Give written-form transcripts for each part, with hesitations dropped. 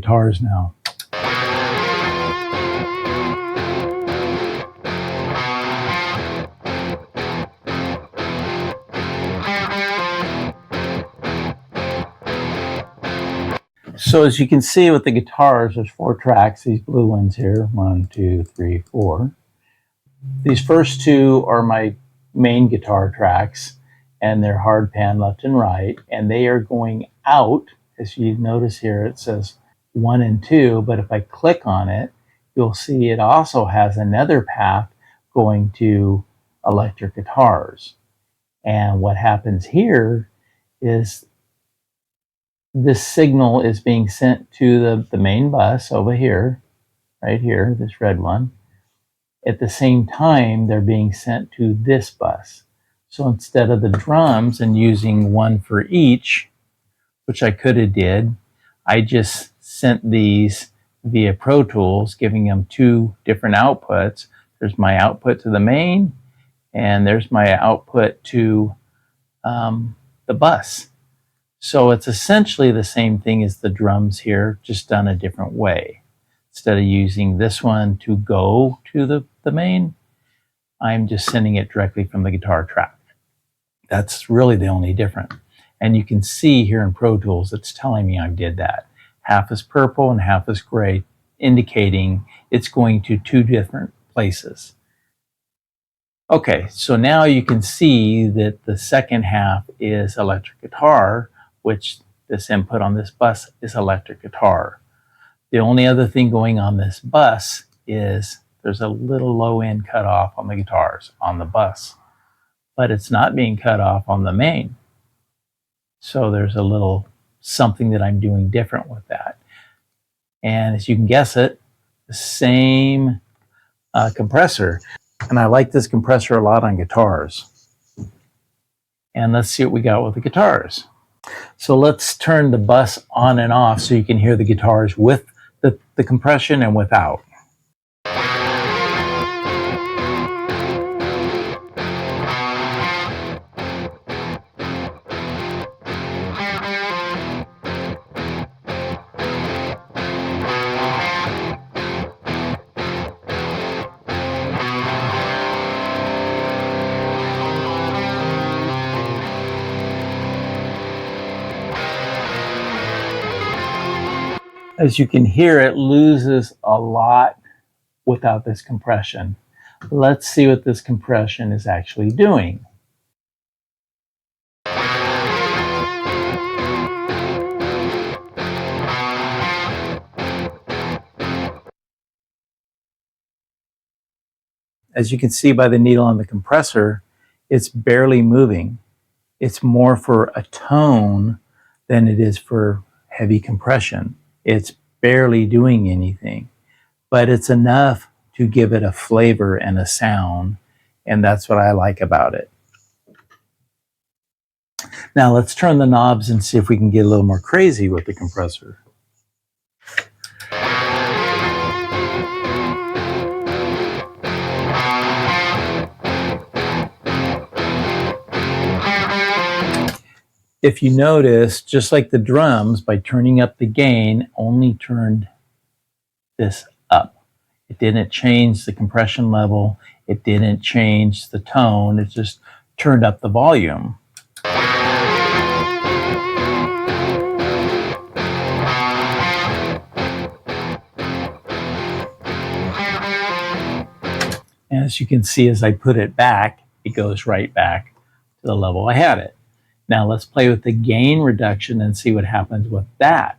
Guitars now. So as you can see with the guitars, there's 4 tracks, these blue ones here, 1, 2, 3, 4. These first 2 are my main guitar tracks, and they're hard pan left and right, and they are going out. As you notice here, it says 1 and 2, but if I click on it, you'll see it also has another path going to electric guitars. And what happens here is this signal is being sent to the main bus over here, right here, this red one. At the same time, they're being sent to this bus. So instead of the drums and using one for each, which I could have did, I just sent these via Pro Tools, giving them 2 different outputs. There's my output to the main, and there's my output to the bus. So it's essentially the same thing as the drums here, just done a different way. Instead of using this one to go to the main, I'm just sending it directly from the guitar track. That's really the only difference. And you can see here in Pro Tools, it's telling me I did that. Half is purple and half is gray, indicating it's going to 2 different places. Okay, so now you can see that the second half is electric guitar, which this input on this bus is electric guitar. The only other thing going on this bus is there's a little low end cutoff on the guitars on the bus, but it's not being cut off on the main. So there's a little something that I'm doing different with that. And as you can guess it, the same compressor. And I like this compressor a lot on guitars. And let's see what we got with the guitars. So let's turn the bus on and off so you can hear the guitars with the compression and without. As you can hear, it loses a lot without this compression. Let's see what this compression is actually doing. As you can see by the needle on the compressor, it's barely moving. It's more for a tone than it is for heavy compression. It's barely doing anything, but it's enough to give it a flavor and a sound, and that's what I like about it. Now let's turn the knobs and see if we can get a little more crazy with the compressor. If you notice, just like the drums, by turning up the gain, only turned this up. It didn't change the compression level. It didn't change the tone. It just turned up the volume. And as you can see, as I put it back, it goes right back to the level I had it. Now let's play with the gain reduction and see what happens with that.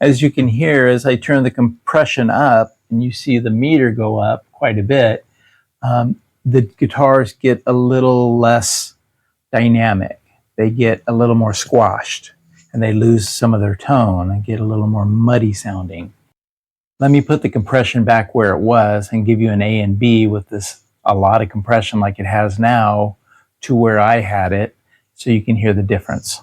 As you can hear, as I turn the compression up, and you see the meter go up quite a bit, the guitars get a little less dynamic. They get a little more squashed, and they lose some of their tone and get a little more muddy sounding. Let me put the compression back where it was and give you an A and B with this a lot of compression like it has now to where I had it, so you can hear the difference.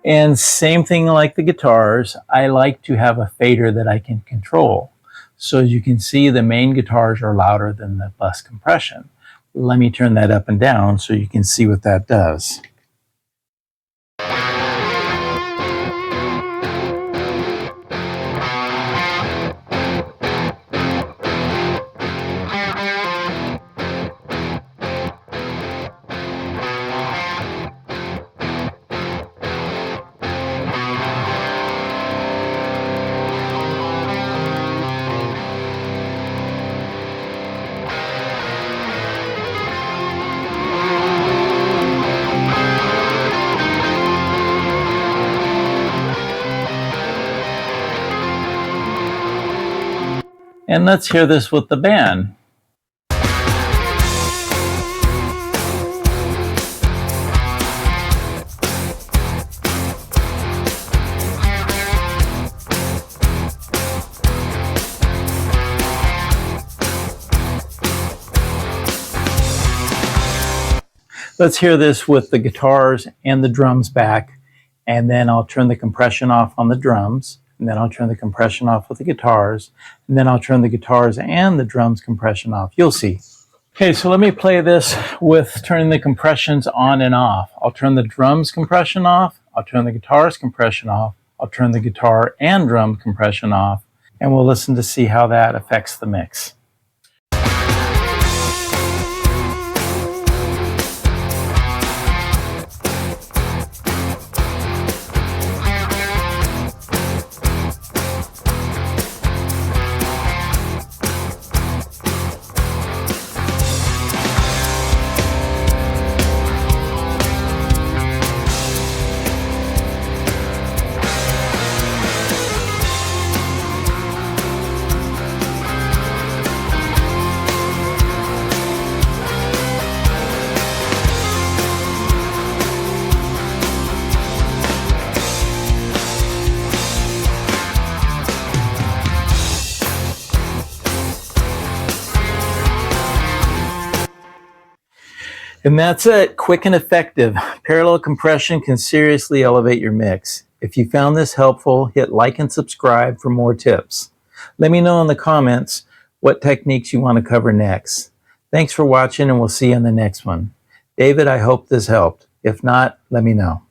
And same thing like the guitars, I like to have a fader that I can control. So as you can see, the main guitars are louder than the bus compression. Let me turn that up and down so you can see what that does. And let's hear this with the band. Let's hear this with the guitars and the drums back, and then I'll turn the compression off on the drums, and then I'll turn the compression off with the guitars, and then I'll turn the guitars and the drums compression off. You'll see. Okay, so let me play this with turning the compressions on and off. I'll turn the drums compression off, I'll turn the guitars compression off, I'll turn the guitar and drum compression off, and we'll listen to see how that affects the mix. And that's it, quick and effective. Parallel compression can seriously elevate your mix. If you found this helpful, hit like and subscribe for more tips. Let me know in the comments what techniques you want to cover next. Thanks for watching, and we'll see you in the next one. David, I hope this helped. If not, let me know.